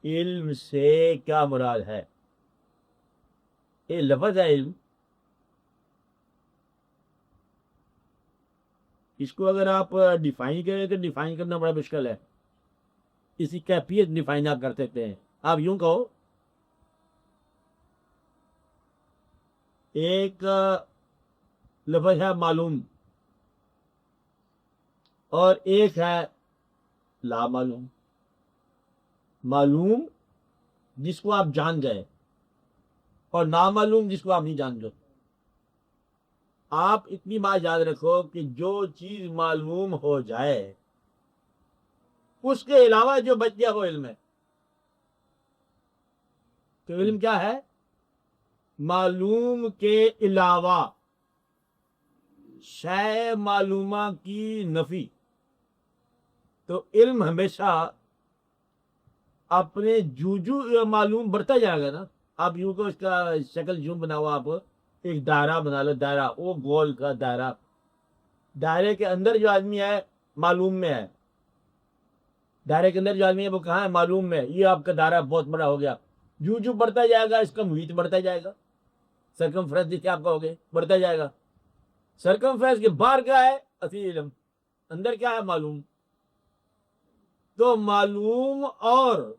علم سے کیا مراد ہے؟ یہ لفظ ہے علم، اس کو اگر آپ ڈیفائن کریں تو ڈیفائن کرنا بڑا مشکل ہے، اس کی کیفیت ڈیفائن آپ کر سکتے ہیں۔ آپ یوں کہو، ایک لفظ ہے معلوم اور ایک ہے لا معلوم۔ معلوم جس کو آپ جان گئے اور نامعلوم جس کو آپ نہیں جان گے۔ آپ اتنی بات یاد رکھو کہ جو چیز معلوم ہو جائے اس کے علاوہ جو بچ گیا وہ علم ہے۔ تو علم کیا ہے؟ معلوم کے علاوہ شے معلومہ کی نفی۔ تو علم ہمیشہ اپنے جو معلوم بڑھتا جائے گا نا۔ آپ یوں کو اس کا شکل یوں بناؤ، آپ ایک دائرہ بنا لو، دائرہ وہ گول کا دائرہ، دائرے کے اندر جو آدمی ہے معلوم میں ہے، دائرے کے اندر جو آدمی ہے وہ کہاں ہے؟ معلوم میں۔ یہ آپ کا دائرہ بہت بڑا ہو گیا، جو بڑھتا جائے گا اس کا محیط بڑھتا جائے گا، سرکمفرنس جسے آپ کہو گے بڑھتا جائے گا۔ سرکمفرنس کے باہر کیا ہے؟ اصلی علم، اندر کیا ہے؟ معلوم۔ تو معلوم اور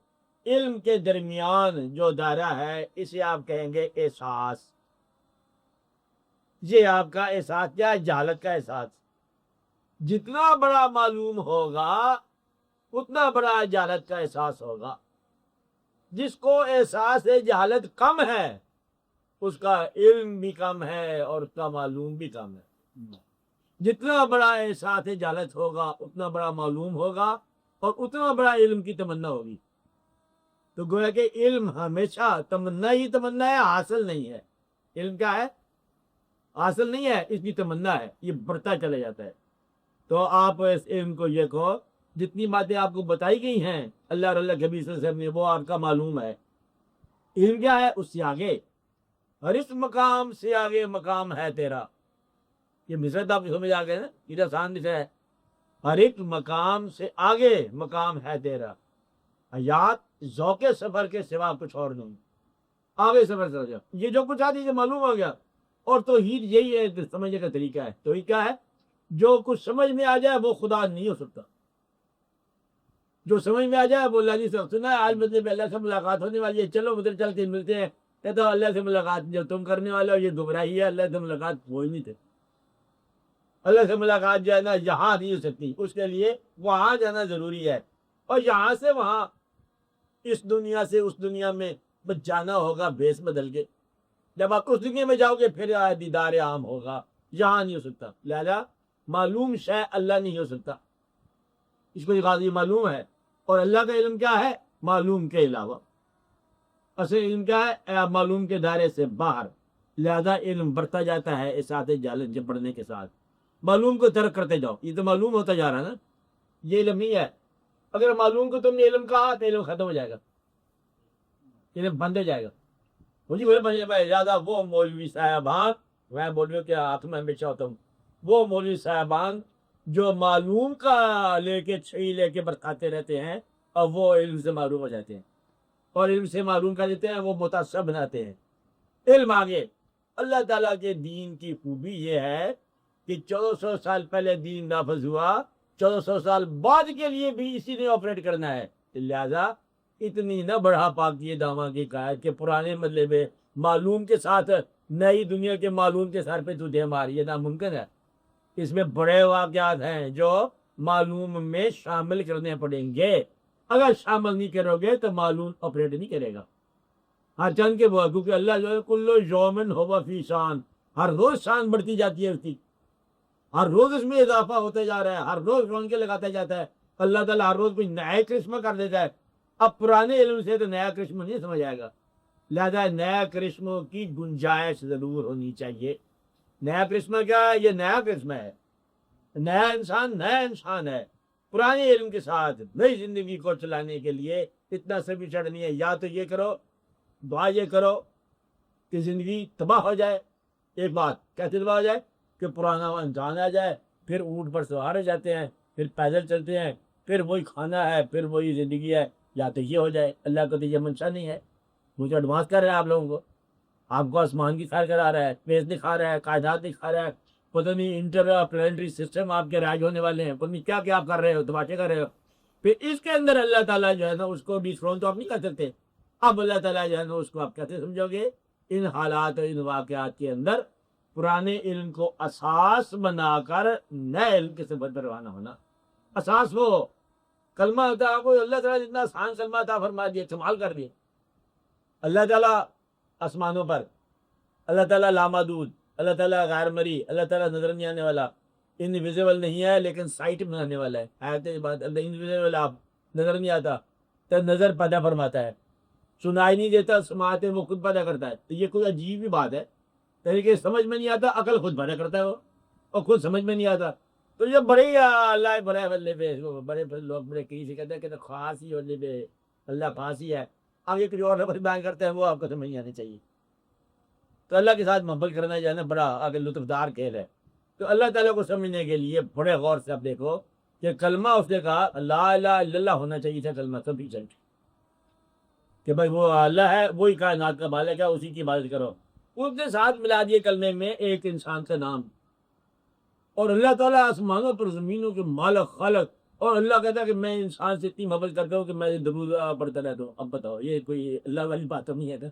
علم کے درمیان جو دائرہ ہے اسے آپ کہیں گے احساس۔ یہ آپ کا احساس کیا ہے؟ جہالت کا احساس۔ جتنا بڑا معلوم ہوگا اتنا بڑا جہالت کا احساس ہوگا۔ جس کو احساس جہالت کم ہے اس کا علم بھی کم ہے اور اس کا معلوم بھی کم ہے۔ جتنا بڑا احساس جہالت ہوگا اتنا بڑا معلوم ہوگا اور اتنا بڑا علم کی تمنا ہوگی۔ تو گویا کہ علم ہمیشہ تمنا ہی تمنا ہے، حاصل نہیں ہے۔ علم کیا ہے؟ حاصل نہیں ہے، اس کی تمنا ہے، یہ بڑھتا چلا جاتا ہے۔ تو آپ اس علم کو یہ کہو، جتنی باتیں آپ کو بتائی گئی ہیں اللہ اور اللہ کے نبی صلی اللہ علیہ وسلم نے، وہ آپ کا معلوم ہے۔ علم کیا ہے؟ اس سے آگے، ہر اس مقام سے آگے مقام ہے تیرا۔ یہ مصرع آپ کو سمجھ آ گئے نا؟ یہ آسان مصرع ہے، ہر ایک مقام سے آگے مقام ہے تیرا، حیات ذوق سفر کے سوا کچھ اور نہیں۔ آگے سفر چل جاؤ، یہ جو کچھ آدھی سے معلوم ہو گیا۔ اور توحید یہی ہے، سمجھنے کا طریقہ ہے۔ توحید کیا ہے؟ جو کچھ سمجھ میں آ جائے وہ خدا نہیں ہو سکتا، جو سمجھ میں آ جائے وہ اللہ نہیں ہو سکتا۔ سنا ہے آج مطلب اللہ سے ملاقات ہونے والی ہے، چلو ادھر چل کے ملتے ہیں، کہتے ہو اللہ سے ملاقات جو تم کرنے والے ہو یہ گمراہی ہے، اللہ سے ملاقات وہی نہیں تھے۔ اللہ سے ملاقات جو ہے نا یہاں نہیں ہو سکتی، اس کے لیے وہاں جانا ضروری ہے، اور یہاں سے وہاں، اس دنیا سے اس دنیا میں بس جانا ہوگا بھیس بدل کے۔ جب آپ اس دنیا میں جاؤ گے پھر دیدار عام ہوگا، یہاں نہیں ہو سکتا۔ لہذا معلوم شے اللہ نہیں ہو سکتا، اس کو یہ معلوم ہے۔ اور اللہ کا علم کیا ہے؟ معلوم کے علاوہ۔ اصل علم کیا ہے؟ معلوم کے دائرے سے باہر۔ لہذا علم بڑھتا جاتا ہے اس ساتھ جہالت کے بڑھنے کے ساتھ۔ معلوم کو ترک کرتے جاؤ، یہ تو معلوم ہوتا جا رہا ہے نا، یہ علم نہیں ہے۔ اگر معلوم کو تم نے علم کہا تو علم ختم ہو جائے گا، علم بند ہو جائے گا۔ مجھے بولے زیادہ وہ مولوی صاحبان، میں مولویوں کے ہاتھ میں ہمیشہ ہوتا ہوں، وہ مولوی صاحبان جو معلوم کا لے کے چھئی لے کے برکھاتے رہتے ہیں اور وہ علم سے معلوم ہو جاتے ہیں، اور علم سے معلوم کر دیتے ہیں، وہ متعصب بناتے ہیں۔ علم آگے، اللہ تعالیٰ کے دین کی خوبی یہ ہے کہ 1400 سال پہلے دین نافذ ہوا، 1400 سال بعد کے لیے بھی اسی نے آپریٹ کرنا ہے۔ لہذا اتنی نہ بڑھا پاکی دعویٰ کی قائد کہ پرانے مطلب معلوم کے ساتھ نئی دنیا کے معلوم کے سر پہ تو دے ماری، یہ ناممکن ہے۔ اس میں بڑے واقعات ہیں جو معلوم میں شامل کرنے پڑیں گے، اگر شامل نہیں کرو گے تو معلوم آپریٹ نہیں کرے گا۔ ہر چند کے وہ، کیونکہ اللہ جو ہے کلو یومن ہوا فی شان، ہر روز شان بڑھتی جاتی ہے اس کی، ہر روز اس میں اضافہ ہوتا جا رہا ہے، ہر روز رونقیں لگاتا جاتا ہے۔ اللہ تعالیٰ ہر روز کوئی نیا کرشمہ کر دیتا ہے۔ اب پرانے علم سے تو نیا کرشمہ نہیں سمجھ آئے گا، لہذا نیا کرشموں کی گنجائش ضرور ہونی چاہیے۔ نیا کرشمہ کیا ہے؟ یہ نیا کرشمہ ہے، نیا انسان ہے۔ پرانے علم کے ساتھ نئی زندگی کو چلانے کے لیے اتنا سبھی چڑھنی ہے، یا تو یہ کرو، دعا یہ کرو کہ زندگی تباہ ہو جائے۔ ایک بات کیسے تباہ ہو جائے؟ کہ پرانا انسان آ جائے، پھر اونٹ پر سوار ہو جاتے ہیں، پھر پیدل چلتے ہیں، پھر وہی کھانا ہے، پھر وہی زندگی ہے، یا تو یہ ہو جائے. اللہ کو تو یہ منشا نہیں ہے. مجھے ایڈوانس کر رہا ہے آپ لوگوں کو. آپ کو آسمان کی سیر کرا رہا ہے, اسپیس دکھا رہا ہے, کائنات دکھا رہا ہے, پتہ نہیں انٹر پلانٹری سسٹم آپ کے رائج ہونے والے ہیں, پتہ نہیں کیا کیا آپ کر رہے ہو, تماشے کر رہے ہو. پھر اس کے اندر اللہ تعالیٰ جو ہے نا اس کو ڈسکراؤن تو آپ نہیں کر سکتے. اب اللہ تعالیٰ جو ہے نا اس کو آپ کیسے سمجھو گے؟ ان حالات اور ان واقعات کے اندر پرانے علم کو اساس بنا کر نئے علم کے سبب پر روانہ ہونا. اساس وہ کلمہ ہوتا ہے. آپ کو اللہ تعالیٰ جتنا آسان کلمہ تھا فرما دیا, استعمال کر دیا. اللہ تعالیٰ آسمانوں پر, اللہ تعالیٰ لامحدود, اللہ تعالیٰ غیر مری, اللہ تعالیٰ نظر نہیں آنے والا, انویزیبل نہیں ہے لیکن سائٹ میں آنے والا ہے. آیت بات, اللہ انویزیبل آپ نظر نہیں آتا تو نظر پیدا فرماتا ہے, سنائی نہیں دیتا سماعتیں وہ خود پیدا کرتا ہے. تو یہ کوئی عجیب ہی بات ہے. طریقے سمجھ میں نہیں آتا, عقل خود پیدا کرتا ہے وہ, اور خود سمجھ میں نہیں آتا. تو یہ بڑے ہی اللہ بڑے بلے پہ بڑے لوگ بڑے کہیں سے کہتے ہیں کہ خاص ہی ہونے پہ اللہ خاص ہی ہے. آگے کچھ اور لفظ بیان کرتے ہیں وہ آپ کو سمجھ نہیں آنی چاہیے. تو اللہ کے ساتھ محبت کرنا جو ہے نا بڑا آگے لطف دار کھیل ہے. تو اللہ تعالیٰ کو سمجھنے کے لیے بڑے غور سے آپ دیکھو کہ کلمہ اس نے کہا لا الہ الا اللہ ہونا چاہیے تھا کلمہ 100%, کہ بھائی وہ اللہ ہے, وہی کائنات کا مالک ہے, اسی کی عبادت کرو. اس نے ساتھ ملا دیے کلمے میں ایک انسان کا نام. اور اللہ تعالیٰ آسمانوں پر زمینوں کے مالک خالق, اور اللہ کہتا ہے کہ میں انسان سے اتنی محبت کرتا ہوں کہ میں درود پڑھتا رہتا ہوں. اب بتاؤ یہ کوئی اللہ والی بات تو نہیں ہے نا,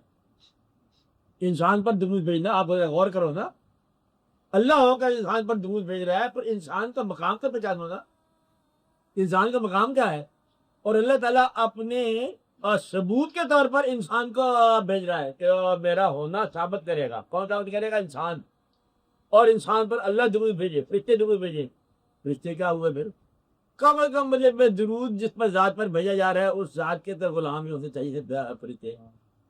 انسان پر درود بھیجنا. آپ غور کرو نا, اللہ ہو کر انسان پر درود بھیج رہا ہے, پر انسان کا مقام تو پہچانو نا, انسان کا مقام کیا ہے. اور اللہ تعالیٰ اپنے ثبوت کے طور پر انسان کو بھیج رہا ہے کہ میرا ہونا ثابت کرے گا. کون ثابت کرے گا؟ انسان. اور انسان پر اللہ درود بھیجے, فرشتے درود بھیجے. فرشتے کیا ہوئے پھر؟ کم از کم مطلب درود جس پر ذات پر بھیجا جا رہا ہے اس ذات کے تو غلام ہی ہونے چاہیے فرشتے.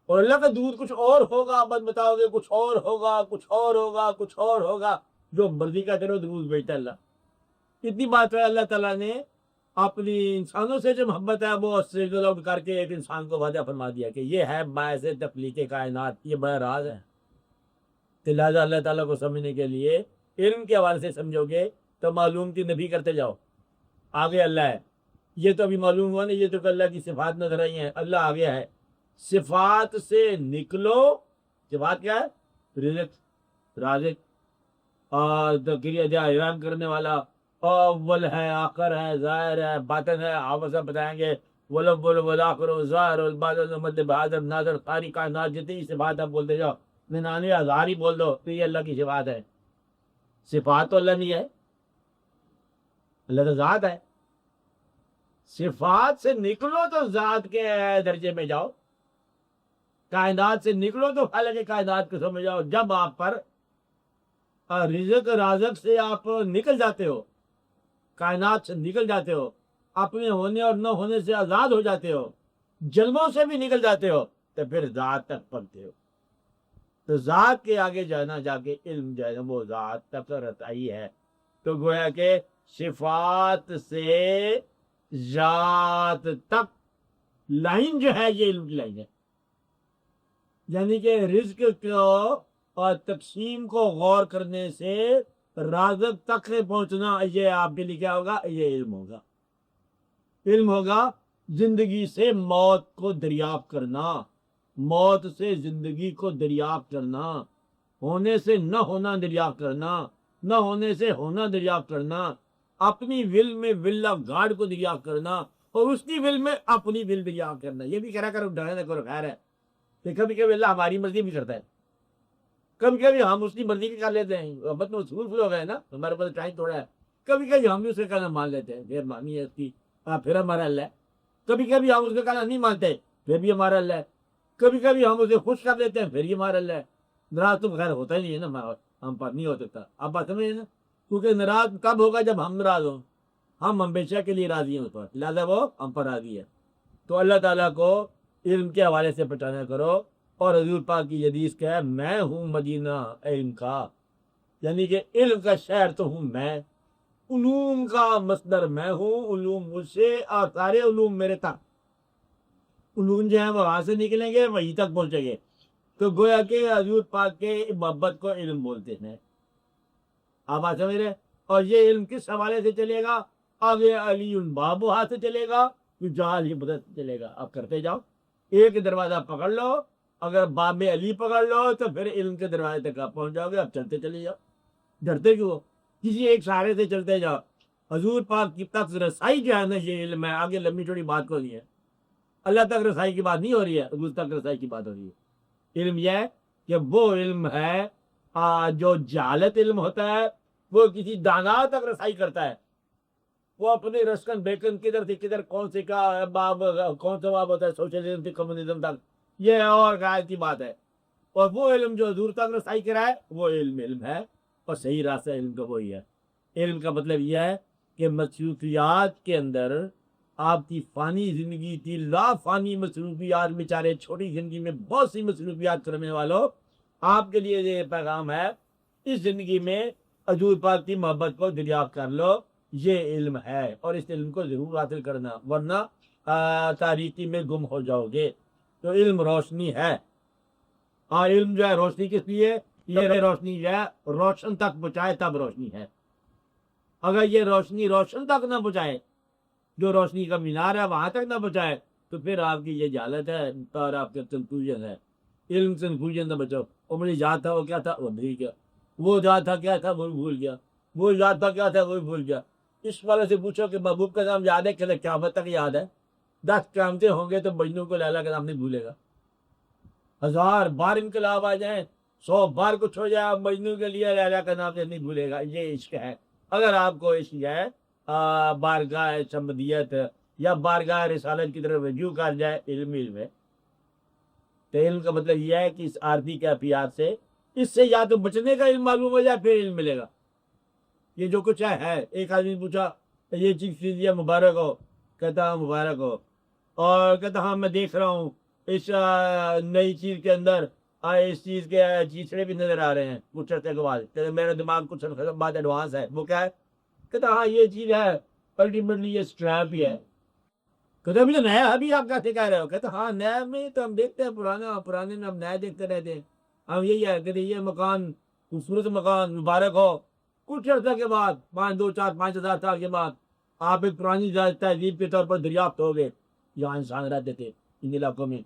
اور اللہ کا درود کچھ اور ہوگا, بس بتاؤ گے کچھ اور ہوگا, کچھ اور ہوگا, کچھ اور ہوگا. جو مرضی کا کرو درود بھیجتا اللہ. اتنی بات ہے اللہ تعالیٰ نے اپنی انسانوں سے جو محبت ہے وہ سنگل آؤٹ کر کے ایک انسان کو وعدہ فرما دیا کہ یہ ہے باعث تخلیق کائنات. یہ بڑا راز ہے. تو لہٰذا اللہ تعالیٰ کو سمجھنے کے لیے علم کے حوالے سے سمجھو گے تو معلوم کی نبی کرتے جاؤ. آگے اللہ ہے, یہ تو ابھی معلوم ہوا نا, یہ تو کہ اللہ کی صفات نظر آئی ہیں. اللہ آگے ہے, صفات سے نکلو. صفات کیا ہے؟ رزق, رازق, اور احرام کرنے والا, اول ہے, آخر ہے, ظاہر ہے, باطن ہے. آپ سب بتائیں گے ولول والآخر ظاہر والباطن مطلب حاضر ناظر, ساری کائنات جتنی صفات آپ بولتے جاؤ, 99,000 ہی بول دو تو یہ اللہ کی صفات ہے. صفات تو اللہ نہیں ہے, اللہ تو ذات ہے. صفات سے نکلو تو ذات کے درجے میں جاؤ, کائنات سے نکلو تو خالق کائنات کو سمجھ جاؤ. جب آپ پر رزق رازق سے آپ نکل جاتے ہو, کائنات سے نکل جاتے ہو, اپنے ہونے اور نہ ہونے سے آزاد ہو جاتے ہو, جلموں سے بھی نکل جاتے ہو, تو پھر ذات تک پہنچتے ہو. تو ذات کے آگے جانا جا کے علم جو ہے وہ ذات تک رسائی ہے. تو گویا کہ صفات سے ذات تک لائن جو ہے یہ علم کی لائن ہے. یعنی کہ رزق کو اور تقسیم کو غور کرنے سے رازق تک پہنچنا, یہ آپ کے لیے کیا ہوگا؟ یہ علم ہوگا. علم ہوگا زندگی سے موت کو دریافت کرنا, موت سے زندگی کو دریافت کرنا, ہونے سے نہ ہونا دریافت کرنا, نہ ہونے سے ہونا دریافت کرنا, اپنی ول میں ول آف گاڈ کو دریافت کرنا, اور اس کی ول میں اپنی ول دریافت کرنا. یہ بھی کرا کرو, ڈرنے کرو, خیر ہے کہ کبھی کبھی اللہ ہماری مرضی بھی کرتا ہے, کبھی کبھی ہم اس کی مرضی بھی کر لیتے ہیں. محبت میں اصول ہو گئے نا, ہمارے پاس ٹائم تھوڑا ہے, کبھی کبھی ہم بھی اس کا کہنا مان لیتے ہیں, پھر مانی ہے اس کی, پھر ہمارا اللہ ہے. کبھی کبھی ہم اس کا کہنا نہیں مانتے, پھر بھی ہمارا اللہ ہے. کبھی کبھی ہم اسے خوش کر دیتے ہیں, پھر بھی ہمارا اللہ ہے. ناراض تو خیر ہوتا ہی نہیں ہے نا, ہم پر نہیں ہو سکتا. آپ بات سمجھے نا, کیونکہ ناراض کب ہوگا؟ جب ہم ناراض ہوں. ہم ہمیشہ کے لیے راضی ہیں اس پر, لہٰذا وہ ہم پر راضی ہے. تو اللہ تعالیٰ کو علم کے حوالے سے پہچانا کرو. اور حضور پاک کی حدیث کیا ہے؟ میں ہوں مدینہ علم کا, یعنی کہ علم کا شہر تو ہوں میں, علوم کا مصدر میں ہوں, علوم مجھ سے اور سارے علوم میرے تک. علوم جو ہیں وہ وہاں سے نکلیں گے, وہیں تک پہنچیں گے. تو گویا کہ حضور پاک کے محبت کو علم بولتے ہیں. آپ سمجھ رہے؟ اور یہ علم کس حوالے سے چلے گا؟ آگے علی الباب وہاں سے چلے گا, تو جہاں ہی پتہ چلے گا. آپ کرتے جاؤ, ایک دروازہ پکڑ لو, اگر باب علی پکڑ لو تو پھر علم کے دروازے تک آپ پہنچ جاؤ گے. آپ چلتے چلے جاؤ, ڈرتے کیوں ہو؟ کسی ایک سہارے سے چلتے جاؤ. حضور پاک کی تک رسائی جو ہے نا, یہ علم ہے. آگے لمبی چوڑی بات کو نہیں ہے, اللہ تک رسائی کی بات نہیں ہو رہی ہے, حضور تک رسائی کی بات ہو رہی ہے. علم یہ ہے کہ وہ علم ہے جو جہالت علم ہوتا ہے, وہ کسی دانا تک رسائی کرتا ہے. وہ اپنے رسکن بیکن کدھر سے کدھر کون سے کا باب, کون سا باب ہوتا ہے سوشلزم سے کمیونزم تک, یہ اور غائب کی بات ہے. اور وہ علم جو حضور تک رسائی کرائے وہ علم ہے, اور صحیح راستہ علم کا وہی ہے. علم کا مطلب یہ ہے کہ مصروفیات کے اندر آپ کی فانی زندگی تھی, لا فانی مصروفیات, بیچارے چھوٹی زندگی میں بہت سی مصروفیات کرنے والوں, آپ کے لیے یہ پیغام ہے, اس زندگی میں حضور پاک کی محبت کو دریافت کر لو. یہ علم ہے, اور اس علم کو ضرور حاصل کرنا, ورنہ تاریکی میں گم ہو جاؤ گے. تو علم روشنی ہے, اور علم جو ہے روشنی کس لیے, یہ روشنی جو ہے روشن تک پہنچائے تب روشنی ہے. اگر یہ روشنی روشن تک نہ پہنچائے, جو روشنی کا مینار ہے وہاں تک نہ پہنچائے, تو پھر آپ کی یہ جہالت ہے اور آپ کا کنفیوژن ہے. علم سے کنفیوژن نہ بچو. وہ مجھے یاد تھا وہ کیا تھا وہ بھول گیا, وہ یاد تھا کیا تھا وہ بھول گیا, وہ یاد تھا کیا تھا وہ بھول گیا. اس والے سے پوچھو کہ محبوب کا نام یاد ہے, کہ قیامت تک یاد ہے. 10 قیامتیں ہوں گے تو مجنوں کو لیلا کا نام نہیں بھولے گا. 1000 بار انقلاب آ جائیں, 100 بار کچھ ہو جائے, مجنوں کے لیے لیلا کا نام نہیں بھولے گا. یہ عشق ہے. اگر آپ کو عشق ہے بارگاہ سمدیت یا بارگاہ رسالت کی طرف رجوع کر جائے, علم ہے. تو علم کا مطلب یہ ہے کہ اس عارضی کیفیات سے, اس سے یا تو بچنے کا علم معلوم ہو جائے, پھر علم ملے گا. یہ جو کچھ ہے. ایک آدمی پوچھا یہ چیز لیجیے مبارک ہو, کہتا ہوں مبارک ہو, اور کہتا ہاں میں دیکھ رہا ہوں اس نئی چیز کے اندر اس چیز کے چیچڑے بھی نظر آ رہے ہیں کچھ عرصے کے بعد. کہتے میرا دماغ کچھ بات ایڈوانس ہے. وہ کیا ہے؟ کہتا ہاں یہ چیز ہے, الٹیمیٹلی یہ اسٹریپ ہی ہے. کہتے ابھی تو نیا, ابھی آپ کیسے کہہ رہے ہو؟ کہتے ہاں نیا میں تو ہم دیکھتے ہیں پرانا, پرانے میں ہم نیا دیکھتے رہتے ہیں. ہم یہی ہے کہ یہ مکان خوبصورت مکان مبارک ہو, کچھ عرصہ کے بعد 5 سال کے بعد آپ ایک پرانی تہذیب کے طور پر دریافت ہو گئے. یہاں انسان رہتے تھے ان علاقوں میں,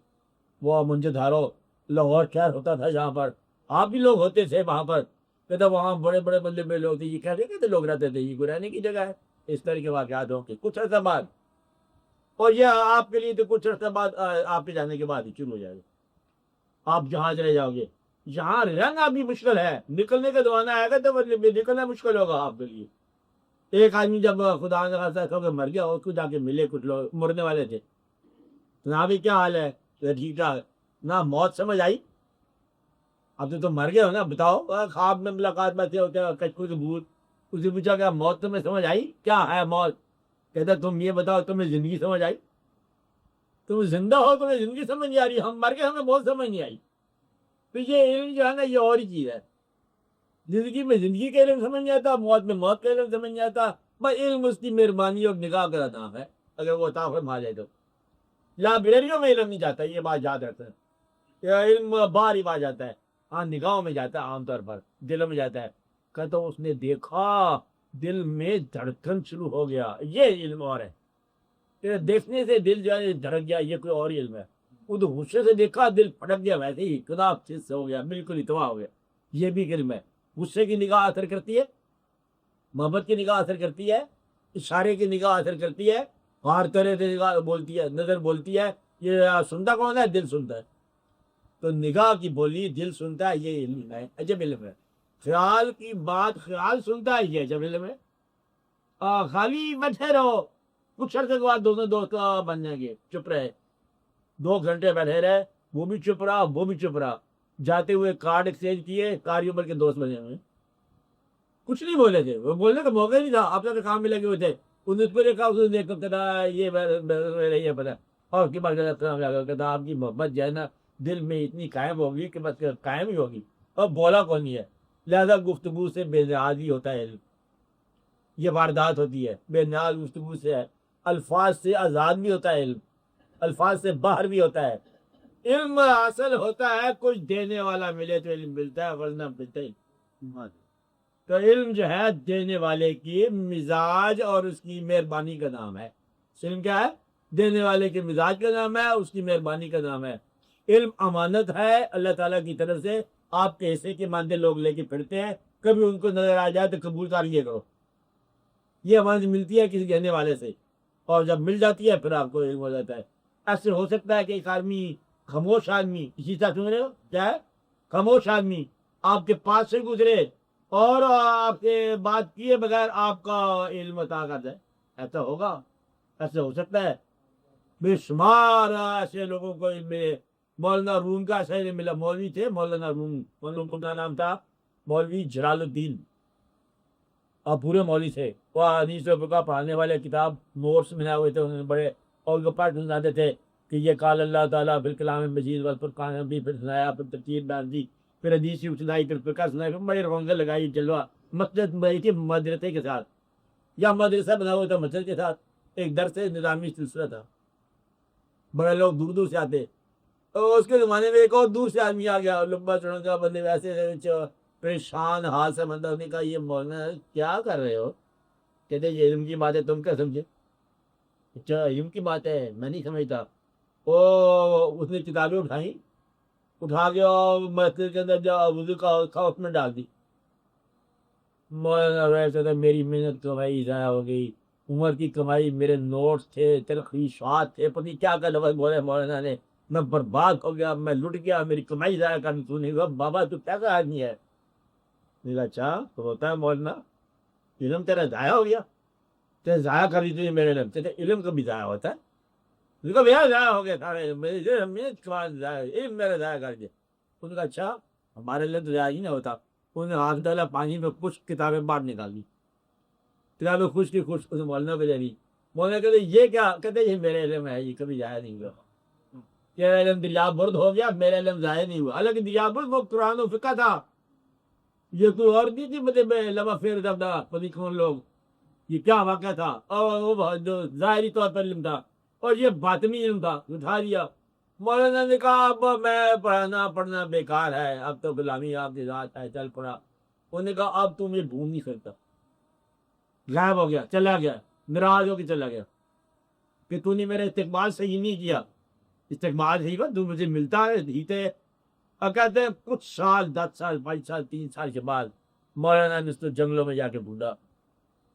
وہ منجد ہارو لاہور شہر ہوتا تھا جہاں پر آپ بھی لوگ ہوتے تھے وہاں پر. کہتا وہاں بڑے بڑے بندے میں لوگ تھے. یہ کہتے کہتے لوگ رہتے تھے, یہ کوئی رہنے کی جگہ ہے. اس طرح کے واقعات ہوں گے کچھ عرصہ بعد, اور یہ آپ کے لیے تو کچھ عرصہ بعد آپ کے جانے کے بعد ہی شروع ہو جائے گا. آپ جہاں چلے جاؤ گے, یہاں رہنا بھی مشکل ہے, نکلنے کا زمانہ آئے گا تو نکلنا مشکل ہوگا آپ کے لیے. ایک آدمی جب خدا نے خاصا ہو کے مر گیا, اس کو جا کے ملے کچھ لوگ مرنے والے تھے. نہ بھی کیا حال ہے, ٹھیک ٹھاک. نہ موت سمجھ آئی, اب تو تم مر گئے ہو نا, بتاؤ. خواب میں ملاقات میں ہوتے ہیں کچھ کے بھوت, اسے پوچھا کہ موت تمہیں سمجھ آئی, کیا ہے موت؟ کہتا تم یہ بتاؤ تمہیں زندگی سمجھ آئی؟ تم زندہ ہو تمہیں زندگی سمجھ نہیں آ رہی, ہم مر گئے ہمیں موت سمجھ نہیں آئی. تو یہ علم جو ہے نا یہ اور ہی چیز ہے. زندگی میں زندگی کا علم سمجھ نہیں آتا, موت میں موت کا علم سمجھ نہیں آتا. بس علم اس کی مہربانی اور نگاہ کا نام ہے, اگر وہ عطا فرما جائے تو. لائبریریوں میں علم نہیں جاتا, یہ بات یاد رکھتے ہیں. یہ علم باہر ہی آ جاتا ہے, ہاں نگاہوں میں جاتا ہے عام طور پر, دلوں میں جاتا ہے. کہتا اس نے دیکھا دل میں دھڑکن شروع ہو گیا, یہ علم اور ہے. دیکھنے سے دل جو ہے دھڑک گیا, یہ کوئی اور علم ہے. وہ تو غصے سے دیکھا دل پھٹک گیا, ویسے ہی خدا سے ہو گیا, بالکل اتوا ہو گیا. یہ بھی علم ہے. غصے کی نگاہ اثر کرتی ہے, محبت کی نگاہ اثر کرتی ہے, اشارے کی نگاہ اثر کرتی ہے, ہار طرح سے نگاہ بولتی ہے, نظر بولتی ہے. یہ سنتا کون ہے؟ دل سنتا ہے. تو نگاہ کی بولی دل سنتا ہے, یہ علم ہے, عجب علم ہے. خیال کی بات خیال سنتا ہے, یہ عجب علم ہے. خالی بیٹھے رہو, کچھ عرصے کے بعد دونوں دوست بن جائیں گے. چپ رہے 2 گھنٹے بیٹھے رہے, وہ بھی چپ رہا وہ بھی چپ رہا, جاتے ہوئے کارڈ ایکسچینج کیے, کاریوں پر کے دوست بنے ہوئے. کچھ نہیں بولے تھے, وہ بولنے کا موقع نہیں تھا, آپ کے کام میں لگے ہوئے تھے. انہوں نے دیکھا, اس نے دیکھا یہ پتا, اور اس کے بعد کہتا آپ کی محبت جو ہے نا دل میں اتنی قائم ہوگی کہ بس قائم ہی ہوگی, اور بولا کون نہیں ہے. لہذا گفتگو سے بے نیاز ہی ہوتا ہے علم. یہ واردات ہوتی ہے, بے نیاز گفتگو سے ہے. الفاظ سے آزاد بھی ہوتا ہے علم, الفاظ سے باہر بھی ہوتا ہے. علم حاصل ہوتا ہے کچھ دینے والا ملے تو علم ملتا ہے, ورنہ ملتا ہی. تو علم جو ہے دینے والے کی مزاج اور اس کی مہربانی کا نام ہے. علم کیا ہے؟ دینے والے کے مزاج کا نام ہے، اس کی مہربانی کا نام ہے۔ علم امانت ہے اللہ تعالیٰ کی طرف سے، آپ کے حصے کے مانتے لوگ لے کے پھرتے ہیں، کبھی ان کو نظر آ جائے تو قبول کر لیا کرو۔ یہ امانت ملتی ہے کسی کہنے والے سے، اور جب مل جاتی ہے پھر آپ کو علم ہو جاتا ہے۔ ایسے ہو سکتا ہے کہ ایک آدمی، خاموش آدمی، اسی طرح سن رہے ہو کیا ہے، خاموش آدمی آپ کے پاس سے گزرے اور آپ سے بات کیے بغیر آپ کا علم عطا کر دے، ایسا ہوگا؟ ایسے ہو سکتا ہے؟ بے شمار ایسے لوگوں کو علم ملے۔ مولانا روم کا ایسا علم ملا، مولوی تھے مولانا روم، مولانا کا نام تھا مولوی جلال الدین، اور پورے مولوی تھے، وہ حدیث کا پڑھانے والے، کتاب نوٹس بنائے ہوئے تھے انہوں نے بڑے، اور گپٹ سناتے تھے کہ یہ قال اللہ تعالیٰ پھر کلام مجید والفرقان بھی، پھر سنایا، پھر تفسیر بیان دی، پھر حدیث سنائی، پھر فقہ سنائی، پھر بڑی رونقیں لگائی جلوہ۔ مسجد بنائی تھی مدرسے کے ساتھ، یا مدرسہ بنا ہوا تھا مسجد کے ساتھ، ایک درس نظامی سلسلہ تھا، بڑے لوگ دور دور سے آتے۔ اور اس کے زمانے میں ایک اور دور سے آدمی آ گیا، لمبا چوڑا کا بندے ویسے پریشان حال سے، بندہ نے کہا یہ مولانا کیا کر رہے ہو؟ کہتے یہ علم کی بات ہے، تم کیا سمجھے؟ اچھا علم کی بات ہے، میں نہیں سمجھتا۔ اس نے کتابیں اٹھائیں، اٹھا کے اور مسجد کے اندر جا وضو کا اس میں ڈال دی۔ مولانا ویسے تو میری محنت کمائی ضائع ہو گئی، عمر کی کمائی، میرے نوٹس تھے، تلخیصات تھے، پتہ نہیں کیا کیا لفظ بولے مولانا نے، میں برباد ہو گیا، میں لٹ گیا، میری کمائی ضائع کرنی تو نہیں ہوا۔ بابا تو کیا کا آدمی ہے؟ نہیں کہا اچھا تو ہوتا ہے مولانا، علم تیرا ضائع ہو گیا، تیرے ضائع کر دی تھی میرے علم، تیرے علم کبھی ضائع ہوتا ہے؟ کہا بھیا ضائع ہو گیا سارے، علم میرا ضائع کر دیا۔ انہوں نے کہا اچھا ہمارے علم تو ضائع ہی نہیں ہوتا۔ انہوں نے ہاتھ ڈالا پانی میں، کچھ کتابیں باہر نکال دی، کتابیں خوش کی خوش، اسے مولانا کو دے دی۔ مولانا کہتے یہ کیا؟ کہتے یہ میرے علم ہے، یہ کبھی ضائع نہیں ہوا، تیرا علم دریا برد ہو گیا، میرا علم ضائع نہیں ہوا۔ حالانکہ دریا برد وہ قرآن و فقہ تھا، یہ کوئی اور نہیں تھی، مطلب لمحہ پھیر دبدا پتہ کون لوگ، یہ کیا واقعہ تھا، اور وہ جو ظاہری طور پر علم تھا، اور یہ باطنی علم تھا، اٹھا دیا۔ مولانا نے کہا اب میں پڑھنا بیکار ہے، اب تو غلامی آپ کے ذات ہے، چل پڑا۔ انہوں نے کہا اب تم یہ ڈھونڈ نہیں سکتا، غائب ہو گیا، چلا گیا، ناراض ہو کے چلا گیا کہ تو نے میرا استقبال صحیح نہیں کیا، استقبال صحیح تو مجھے ملتا ہے ہیتے۔ اور کہتے ہیں کچھ سال، 10 سال، 5 سال، 3 سال کے بعد مولانا نے اس کو جنگلوں میں جا کے ڈھونڈا،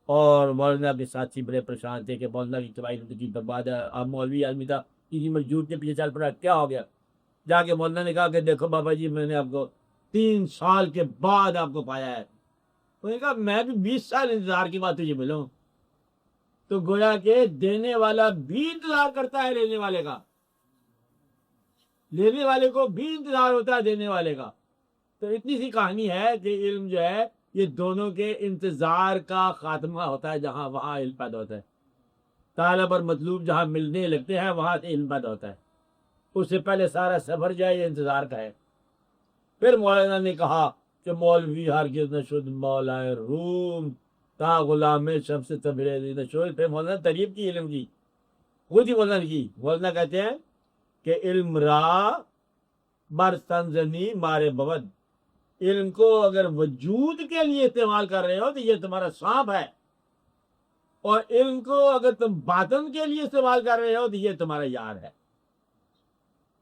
اور مولانا کے ساتھی بڑے پریشان تھے کہ مولانا کی تباہی کی برباد ہے۔ اب مولوی آدمی تھا، کسی مجدور کے پیچھے چل پڑا، کیا ہو گیا؟ جا کے مولانا نے کہا کہ دیکھو بابا جی میں نے آپ کو 3 سال کے بعد آپ کو پایا ہے۔ انہوں نے کہا میں بھی 20 سال انتظار کی بات تجھے ملوں۔ تو گویا کہ دینے والا بھی انتظار کرتا ہے لینے والے کا، لینے والے کو بھی انتظار ہوتا ہے دینے والے کا۔ تو اتنی سی کہانی ہے کہ علم جو ہے یہ دونوں کے انتظار کا خاتمہ ہوتا ہے، جہاں وہاں علم پیدا ہوتا ہے، طالب اور مطلوب جہاں ملنے لگتے ہیں وہاں سے علم پیدا ہوتا ہے، اس سے پہلے سارا سفر جائے یہ انتظار کا ہے۔ پھر مولانا نے کہا کہ مولوی ہرگز نہ شد مولائے روم، تا غلام شب سے تبریزی نشد۔ پھر مولانا تعریف کی علم کی، خود ہی مولانا کی۔ مولانا کہتے ہیں کہ علم را بر سنزنی مارے بود، علم کو اگر وجود کے لیے استعمال کر رہے ہو تو یہ تمہارا سانپ ہے، اور علم کو اگر تم باطن کے لیے استعمال کر رہے ہو تو یہ تمہارا یار ہے۔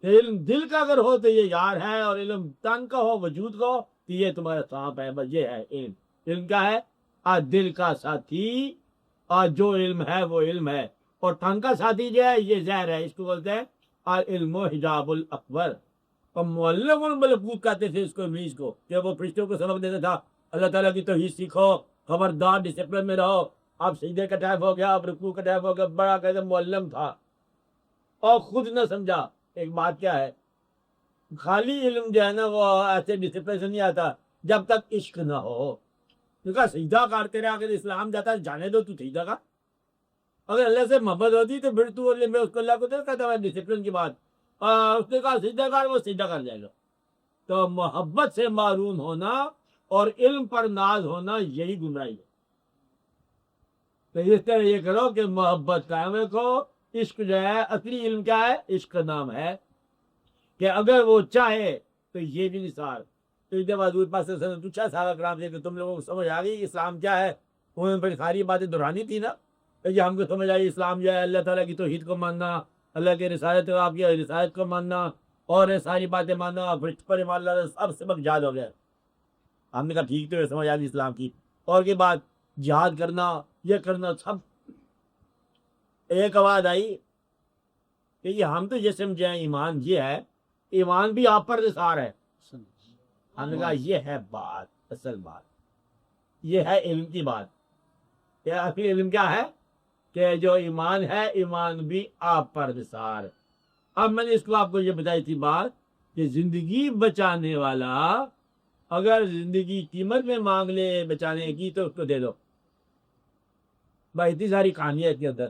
علم دل کا اگر ہو تو یہ یار ہے، اور علم تن کا ہو، وجود کا ہو تو یہ تمہارا سانپ ہے۔ بس یہ ہے علم۔ علم کیا ہے؟ دل کا ساتھی، اور جو علم ہے وہ علم ہے، اور تن کا ساتھی جو ہے یہ زہر ہے، اس کو بولتے ہیں العلم حجاب الاکبر۔ اور معلم الملکوت کہتے تھے اس کو، ابلیس کو، کہ وہ فرشتوں کو سبق دیتا تھا اللہ تعالیٰ کی توحید سیکھو، خبردار ڈسپلن میں رہو۔ اب سجدے کا ٹائم ہو گیا، اب رکوع کا ٹائم ہو گیا، بڑا کہتے معلم تھا، اور خود نہ سمجھا۔ ایک بات کیا ہے، خالی علم جو ہے نا وہ ایسے ڈسپلن سے نہیں آتا جب تک عشق نہ ہو۔ کہا سجدہ کرتے رہے، اگر اسلام جاتا ہے جانے دو، تو سجدہ کا، اگر اللہ سے محبت ہوتی تو پھر تو میں اس کو اللہ کو کہتا ہے ڈسپلن کی بات، اس نے کہا سجدہ کر، وہ سجدہ کر جائے گا۔ تو محبت سے معروم ہونا اور علم پر ناز ہونا یہی گمراہی ہے۔ تو اس طرح یہ کرو کہ محبت قائم رکھو۔ عشق جو ہے، اصلی علم کیا ہے؟ عشق کا نام ہے کہ اگر وہ چاہے تو یہ بھی نثار۔ تو اس دفعہ حضور پاک صلی اللہ علیہ وسلم نے پوچھا صحابہ کرام سے کہ تم لوگوں کو سمجھ آ گئی اسلام کیا ہے؟ انہوں نے پھر ساری باتیں دہرانی تھی نا، یہ ہم کو سمجھ آئی اسلام جو ہے اللہ تعالیٰ کی توحید کو ماننا، اللہ کے رسالت آپ کی رسالت کو ماننا اور یہ ساری باتیں ماننا، فرشتوں پر ایمان لانا، سب سبق جہاد ہو گیا۔ ہم نے کہا ٹھیک تو ہے، سمجھ آ گئی اسلام کی، اور کے بعد جہاد کرنا، یہ کرنا سب۔ ایک آواز آئی کہ یہ ہم تو یہ سمجھے ہیں ایمان یہ ہے، ایمان بھی آپ پر نثار ہے۔ ہم نے کہا یہ ہے بات، اصل بات یہ ہے علم کی بات۔ یہ اصلی علم کیا ہے کہ جو ایمان ہے ایمان بھی آپ پر نثار۔ اب میں نے اس کو آپ کو یہ بتائی تھی بات کہ زندگی بچانے والا اگر زندگی قیمت میں مانگ لے بچانے کی تو اس کو دے دو۔ بھائی اتنی ساری کہانیاں اس کے اندر،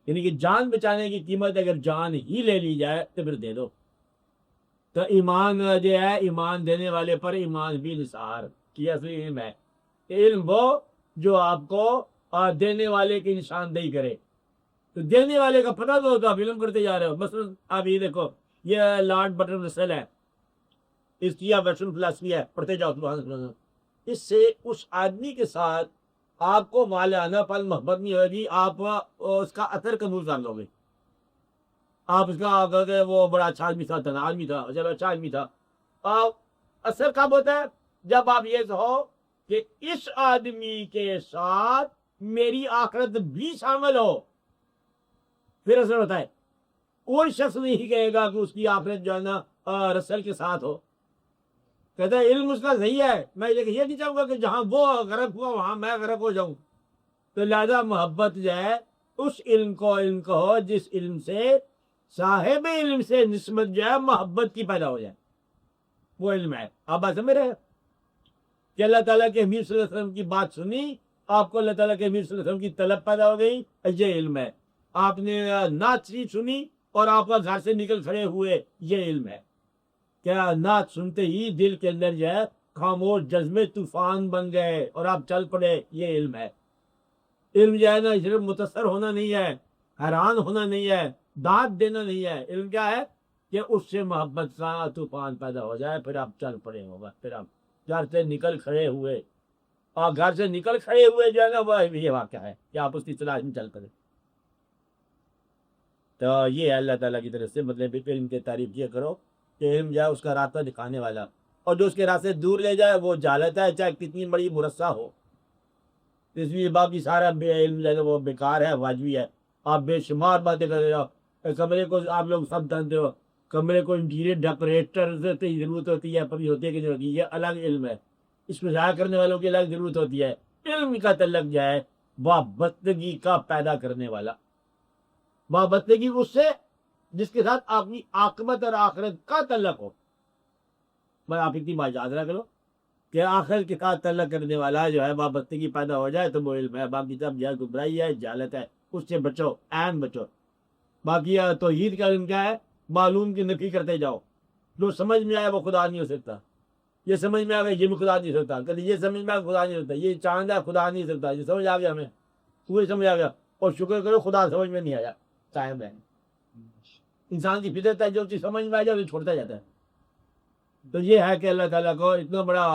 یعنی کہ جان بچانے کی قیمت اگر جان ہی لے لی جائے تو پھر دے دو۔ تو ایمان جو ہے ایمان دینے والے پر ایمان بھی نثار کی اصلی علم ہے۔ علم وہ جو آپ کو دینے والے کی نشاندہی کرے، تو دینے والے کا پتہ تو ہوتا، آپ علم کرتے جا رہے ہو۔ مثلا آپ یہ دیکھو، یہ لارڈ برٹن رسل ہے، اس کی ویسٹرن فلاسفی ہے، پڑھتے جاؤ سبحان اللہ۔ اس سے اس آدمی کے ساتھ آپ کو مالانہ پن محبت نہیں ہوگی، آپ اس کا اثر قبول کر لو گے۔ آپ اس کا کہ وہ بڑا اچھا آدمی تھا، تنا آدمی تھا، چلو اچھا آدمی تھا۔ اثر کب ہوتا ہے؟ جب آپ یہ کہو کہ اس آدمی کے ساتھ میری آخرت بھی شامل ہو، پھر اثر ہوتا ہے۔ کوئی شخص نہیں کہے گا کہ اس کی آخرت جو ہے نا رسل کے ساتھ ہو۔ کہتا ہے علم اس کا صحیح ہے، میں یہ نہیں چاہوں گا کہ جہاں وہ غرق ہوا وہاں میں غرق ہو جاؤں۔ تو لہذا محبت جو ہے اس علم کو علم کہو جس علم سے صاحب علم سے نسبت جو ہے محبت کی پیدا ہو جائے، وہ علم ہے۔ آپ بات سمجھ رہے ہیں کہ اللہ تعالیٰ کے امیر صلی اللہ علیہ وسلم کی بات سنی، آپ کو اللہ تعالیٰ کے امیر صلی اللہ علیہ وسلم کی طلب پیدا ہو گئی، یہ علم ہے۔ آپ نے نعت شریف سنی اور آپ کا گھر سے نکل کھڑے ہوئے، یہ علم ہے۔ کیا نعت سنتے ہی دل کے اندر جو ہے خاموش جذبے طوفان بن گئے اور آپ چل پڑے، یہ علم ہے۔ علم جو ہے نا صرف متاثر ہونا نہیں ہے، حیران ہونا نہیں ہے، داد دینا نہیں ہے۔ علم کیا ہے کہ اس سے محبت کا طوفان پیدا ہو جائے، پھر آپ چل پڑے ہوگا، پھر آپ گھر سے نکل کھڑے ہوئے، اور گھر سے نکل کھڑے ہوئے جو ہے نا وہ یہ واقعہ ہے کہ آپ اس کی تلاش میں چل پڑے۔ تو یہ ہے اللہ تعالیٰ کی طرف سے، مطلب علم کی تعریف کیا کرو کہ علم جو ہے اس کا راستہ دکھانے والا، اور جو اس کے راستے دور لے جائے وہ جہالت ہے، چاہے کتنی بڑی مرصع ہو۔ اس لیے باقی سارا بے علم جو ہے وہ بیکار ہے، واجبی ہے۔ آپ بے شمار باتیں کر رہے ہو، کمرے کو آپ لوگ سب جانتے ہو، کمرے کو انٹیریئر ڈیکوریٹر کی ضرورت ہوتی ہے، کبھی ہوتی ہے کہ نہیں ہوتی، یہ الگ علم ہے۔ اس کو ضائع کرنے والوں کی الگ ضرورت ہوتی ہے۔ علم کا تعلق جو ہے وابستگی کا پیدا کرنے والا، وابستگی اس سے جس کے ساتھ آپ کی عاقبت اور آخرت کا تعلق ہو۔ میں آپ اتنی بات یاد رکھ لو کہ آخرت کے ساتھ تعلق کرنے والا جو ہے وابستگی پیدا ہو جائے تو وہ علم ہے۔ باقی سب جو ہے گمراہی ہے، جہالت ہے، اس سے بچو، عین بچو۔ باقی توحید کا علم کیا ہے؟ معلوم کی نفی کرتے جاؤ۔ جو سمجھ میں آئے وہ خدا نہیں ہو سکتا، یہ سمجھ میں آ گیا یہ بھی خدا نہیں ہو سکتا، کبھی یہ سمجھ میں آ خدا نہیں ہوتا، یہ چاند ہے خدا نہیں سکتا، یہ سمجھ آ گیا ہمیں، وہی سمجھ آ گیا، اور شکر کرو خدا سمجھ میں نہیں آیا، قائم ہے۔ انسان کی فطرت ہے، جو چیز سمجھ میں آ جائے وہ چھوڑتا جاتا ہے۔ تو یہ ہے کہ اللہ تعالیٰ کو اتنا بڑا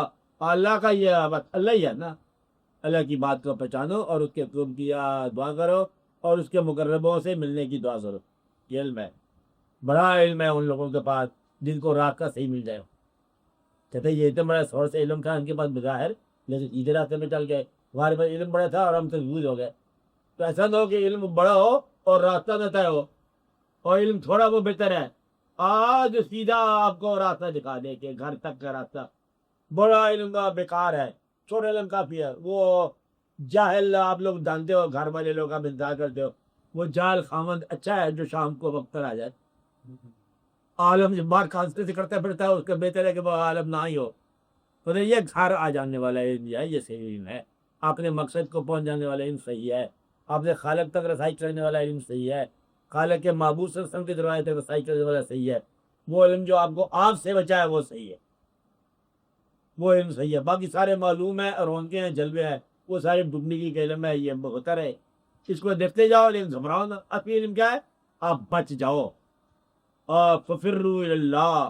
اللہ کا یہ بات اللہ ہی ہے نا، اللہ کی بات کو پہچانو اور اس کے حکم کی دعا کرو اور اس کے مقربوں سے ملنے کی دعا کرو۔ یہ علم ہے، بڑا علم ہے ان لوگوں کے پاس جن کو راہ کا صحیح مل جائے۔ کہتے یہ اتنا بڑا سورس علم تھا ان کے پاس بظاہر، لیکن سیدھے راستے میں چل گئے، ہمارے پاس علم بڑا تھا اور ہم کنفیوز ہو گئے۔ تو ایسا نہ ہو کہ علم بڑا ہو اور راستہ نہ طے ہو، اور علم تھوڑا وہ بہتر ہے آج سیدھا آپ کو راستہ دکھا دے کہ گھر تک کا راستہ۔ بڑا علم کا بیکار ہے، چھوٹا علم کافی ہے۔ وہ جاہل آپ لوگ جانتے ہو، گھر والے لوگ آپ انتظار کرتے ہو، وہ جاہل خامند اچھا ہے جو شام کو وقت پر آ جائے۔ عالم جب بار کانستے سے کرتا پھرتا ہے، اس کا بہتر ہے کہ وہ عالم نہ ہی ہو۔ تو یہ گھر آ جانے والا علم ہے، یہ صحیح علم ہے، اپنے مقصد کو پہنچ جانے والا علم صحیح ہے، آپ نے خالق تک رسائی کرنے والا علم صحیح ہے، خالق کے معبود صلی اللہ علیہ وسلم کی دروازے تک رسائی کرنے والا صحیح ہے۔ وہ علم جو آپ کو آپ سے بچائے وہ صحیح ہے، وہ علم صحیح ہے۔ باقی سارے معلوم ہیں، رونقیں ہیں، جلوے ہیں، وہ سارے ڈبنگی کا علم ہے، یہ بہتر ہے۔ اس کو دیکھتے جاؤ لیکن گھبراؤ نہ۔ اصلی علم کیا ہے؟ آپ بچ جاؤ، ففروا الی اللہ،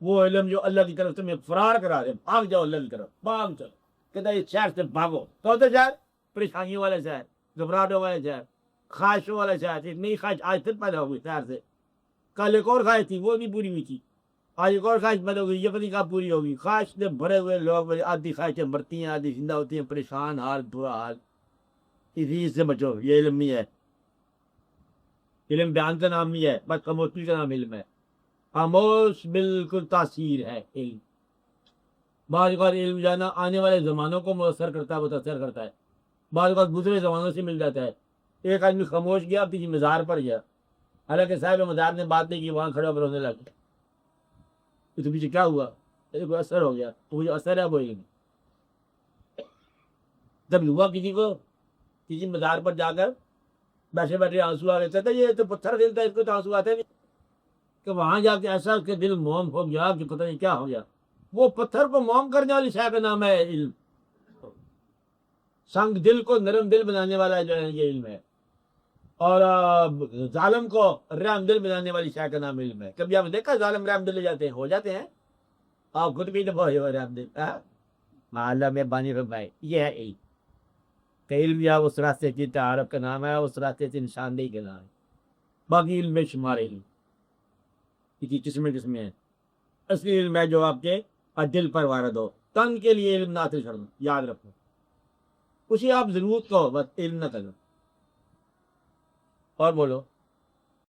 وہ علم جو اللہ کی طرف سے میں فرار کرا دے، بھاگ جاؤ اللہ کی طرف، بھاگ چلو۔ کہتا ہے اس شہر سے بھاگو، کون سا شہر؟ پریشانیوں والے شہر، گھبراہٹوں والے شہر، خواہشوں والا شاید نئی خواہش آج پھر پیدا ہو گئی خیر سے. کل ایک اور خواہش تھی وہ نہیں پوری ہوئی تھی, آج ایک اور خواہش پیدا ہو گئی, یہ پتہ کہاں پوری ہوگی. خواہش سے بھرے ہوئے لوگ آدھی خواہشیں مرتی ہیں آدھی زندہ ہوتی ہیں, پریشان حال برا حال. اسی سے بچو, یہ علم نہیں ہے. علم بیان کا نام نہیں ہے, بس خاموشی کا نام علم ہے. خاموش بالکل تاثیر ہے علم. بعض اوقات علم جانا آنے والے زمانوں کو مؤثر کرتا ہے, متاثر کرتا ہے. بعض اوقات دوسرے زمانوں سے مل جاتا ہے. ایک آدمی خاموش گیا کسی مزار پر گیا, حالانکہ صاحب مزار نے بات نہیں کی, وہاں کھڑا ہو کر رونے لگا. اس کے پیچھے کیا ہوا؟ کوئی اثر ہو گیا. وہ جو اثر ہے وہ علم. جب ہوا کسی کو کسی مزار پر جا کر بیٹھے بیٹھے آنسو آ رہے تھے, یہ تو پتھر دل تھا اس کو تو آنسو آتے نہیں, کہ وہاں جا کے ایسا اس کے دل موم ہو گیا کہ پتہ نہیں کیا ہو گیا. وہ پتھر کو موم کرنے والی شے کا نام ہے علم. سنگ دل کو نرم دل بنانے والا جو ہے یہ علم ہے. اور ظالم کو رحم دل بنانے والی شے کا نام علم ہے. کبھی آپ نے دیکھا ظالم رحم دل ہو جاتے ہیں؟ آپ خود بھی دفعہ ہو رحم دل. اللہ میں بانی فرمائے, یہ ہے علم. کہ علم یا اس راستے کی تعارف کا نام ہے, اس راستے سے نشاندہی کا نام ہے. باقی علم میں شمار علم کی قسمیں ہیں. اصلی علم ہے جو آپ کے دل پر وارد ہو. تن کے لیے علم نہ چھڑنا, یاد رکھو. اسی آپ ضرورت کو بس علم نہ کرنا. اور بولو.